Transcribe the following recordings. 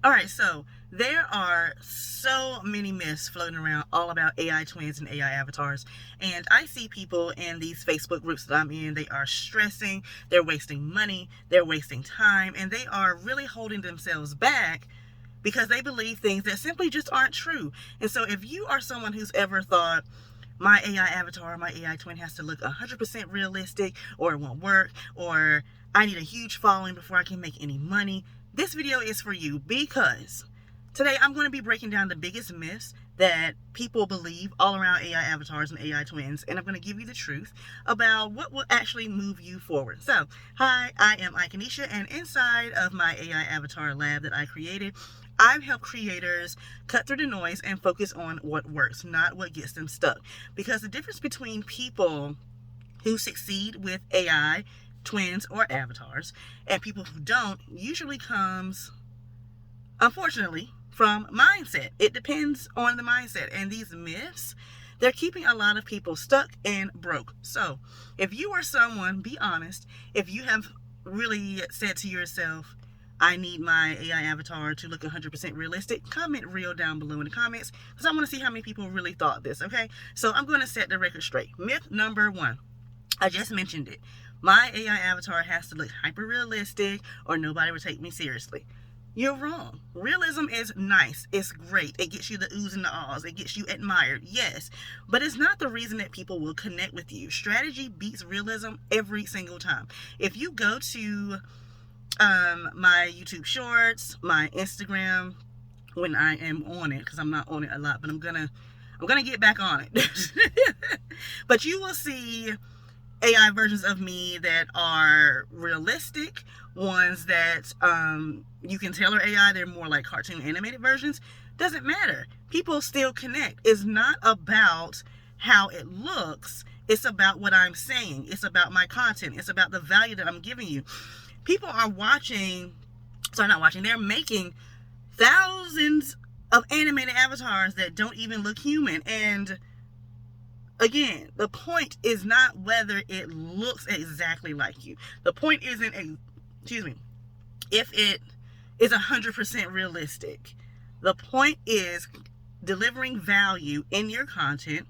All right, so there are so many myths floating around all about AI twins and AI avatars. And I see people in these Facebook groups that I'm in, they are stressing, they're wasting money, they're wasting time, and they are really holding themselves back because they believe things that simply just aren't true. And so if you are someone who's ever thought, my AI avatar, my AI twin has to look 100% realistic, or it won't work, or I need a huge following before I can make any money, this video is for you, because today I'm going to be breaking down the biggest myths that people believe all around AI avatars and AI twins, and I'm going to give you the truth about what will actually move you forward. So, hi, I am Ikenisha, and inside of my AI avatar lab that I created, I've helped creators cut through the noise and focus on what works, not what gets them stuck. Because the difference between people who succeed with AI twins or avatars and people who don't usually comes, unfortunately, from mindset. It depends on the mindset, and these myths, they're keeping a lot of people stuck and broke. So if you are someone, be honest, if you have really said to yourself, I need my AI avatar to look 100% realistic, comment real down below in the comments, because I want to see how many people really thought this. Okay, so I'm going to set the record straight. Myth number one, I just mentioned it. My AI avatar has to look hyper realistic or nobody will take me seriously. You're wrong. Realism is nice. It's great. It gets you the oohs and the ahs. It gets you admired. Yes. But it's not the reason that people will connect with you. Strategy beats realism every single time. If you go to my YouTube shorts, my Instagram, when I am on it, because I'm not on it a lot, but I'm gonna get back on it. But you will see AI versions of me that are realistic, ones that you can tell are AI, they're more like cartoon animated versions. Doesn't matter. People still connect. It's not about how it looks. It's about what I'm saying. It's about my content. It's about the value that I'm giving you. People are they're making thousands of animated avatars that don't even look human. And again, the point is not whether it looks exactly like you. The point isn't, if it is 100% realistic. The point is delivering value in your content,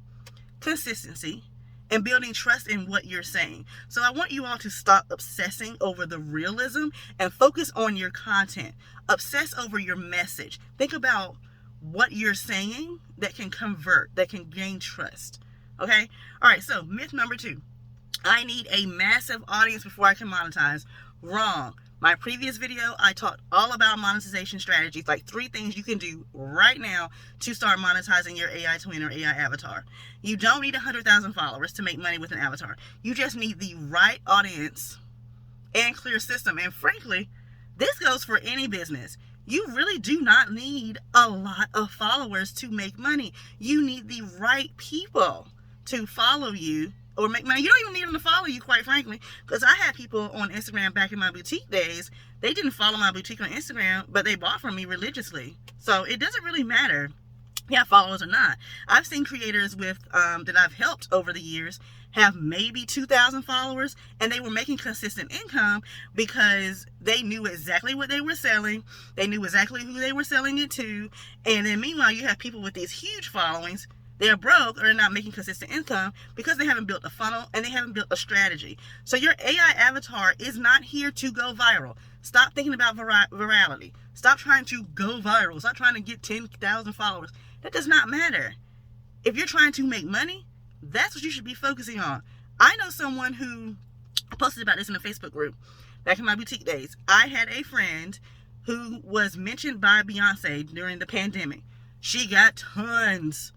consistency, and building trust in what you're saying. So I want you all to stop obsessing over the realism and focus on your content. Obsess over your message. Think about what you're saying that can convert, that can gain trust. Okay? All right, so myth number two. I need a massive audience before I can monetize. Wrong. My previous video, I talked all about monetization strategies, like 3 things you can do right now to start monetizing your AI twin or AI avatar. You don't need 100,000 followers to make money with an avatar. You just need the right audience and clear system. And frankly, this goes for any business. You really do not need a lot of followers to make money. You need the right people to follow you or make money. You don't even need them to follow you, quite frankly, because I had people on Instagram back in my boutique days. They didn't follow my boutique on Instagram, but they bought from me religiously. So it doesn't really matter, yeah, followers or not. I've seen creators with that I've helped over the years have maybe 2,000 followers, and they were making consistent income because they knew exactly what they were selling. They knew exactly who they were selling it to. And then meanwhile, you have people with these huge followings. They're broke or they're not making consistent income because they haven't built a funnel and they haven't built a strategy. So your AI avatar is not here to go viral. Stop thinking about virality. Stop trying to go viral. Stop trying to get 10,000 followers. That does not matter. If you're trying to make money, that's what you should be focusing on. I know someone who posted about this in a Facebook group back in my boutique days. I had a friend who was mentioned by Beyonce during the pandemic. She got tons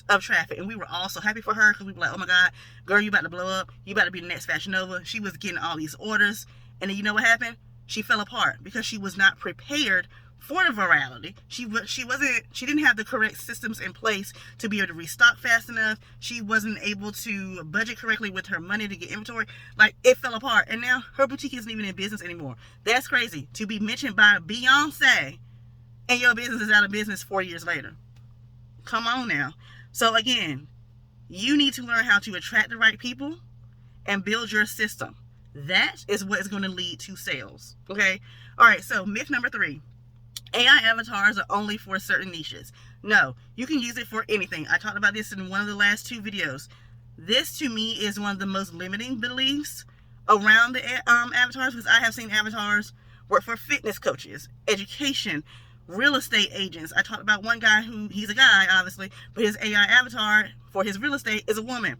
of traffic, and we were all so happy for her because we were like, oh my god, girl, you about to blow up, you about to be the next Fashion Nova. She was getting all these orders, and then you know what happened? She fell apart because she was not prepared for the virality. She didn't have the correct systems in place to be able to restock fast enough. She wasn't able to budget correctly with her money to get inventory. Like, it fell apart, and now her boutique isn't even in business anymore. That's crazy, to be mentioned by Beyonce and your business is out of business 4 years later. Come on now. So again, you need to learn how to attract the right people and build your system. That is what is going to lead to sales. Okay? All right, so myth number 3. AI avatars are only for certain niches. No, you can use it for anything. I talked about this in one of the last 2 videos. This to me is one of the most limiting beliefs around the avatars, because I have seen avatars work for fitness coaches, education, real estate agents. I talked about one guy who, he's a guy obviously, but his AI avatar for his real estate is a woman.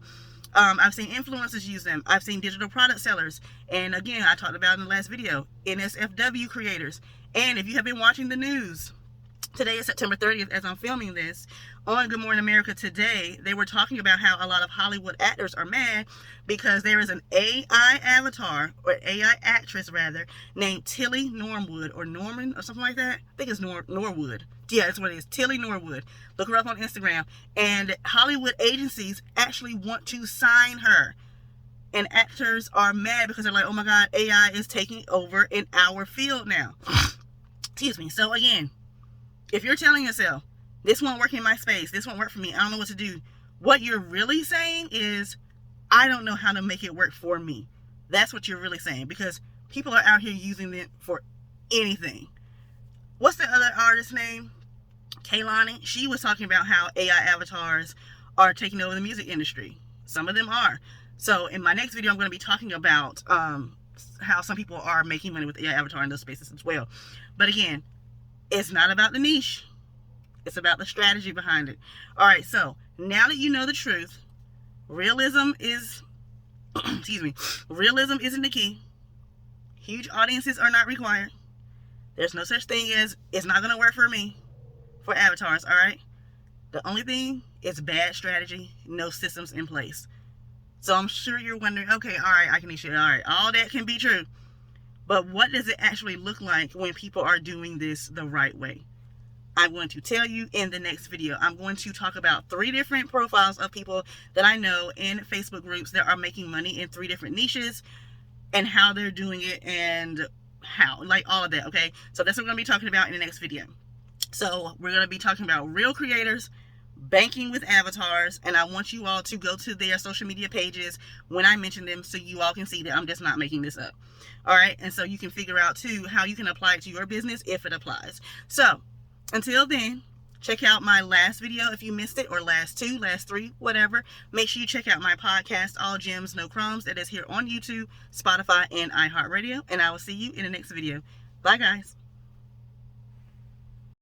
I've seen influencers use them. I've seen digital product sellers. And again, I talked about in the last video, NSFW creators. And if you have been watching the news, today is September 30th as I'm filming this, on Good Morning America today, they were talking about how a lot of Hollywood actors are mad because there is an AI avatar, or AI actress rather, named Tilly Norwood, or Norman, or something like that. I think it's Norwood. Yeah, that's what it is. Tilly Norwood. Look her up on Instagram. And Hollywood agencies actually want to sign her. And actors are mad because they're like, oh my God, AI is taking over in our field now. Excuse me. So again, if you're telling yourself, this won't work in my space, this won't work for me, I don't know what to do, what you're really saying is, I don't know how to make it work for me. That's what you're really saying, because people are out here using it for anything. What's the other artist's name? Kaylani. She was talking about how AI avatars are taking over the music industry. Some of them are. So in my next video, I'm going to be talking about how some people are making money with AI avatar in those spaces as well. But again, it's not about the niche. It's about the strategy behind it. All right, so now that you know the truth, realism is, realism isn't the key. Huge audiences are not required. There's no such thing as, it's not going to work for me, for avatars, all right? The only thing is bad strategy, no systems in place. So I'm sure you're wondering, okay, all right, Akanisha, all right, all that can be true. But what does it actually look like when people are doing this the right way? I'm going to tell you in the next video. I'm going to talk about 3 different profiles of people that I know in Facebook groups that are making money in 3 different niches, and how they're doing it, and how, like all of that, okay? So that's what we're going to be talking about in the next video. So we're going to be talking about real creators, banking with avatars, and I want you all to go to their social media pages when I mention them so you all can see that I'm just not making this up. All right, and so you can figure out too how you can apply it to your business if it applies. So until then, check out my last video if you missed it, or last 2, last 3, whatever. Make sure you check out my podcast, All Gems, No Crumbs, that is here on YouTube, Spotify, and iHeartRadio. And I will see you in the next video. Bye, guys.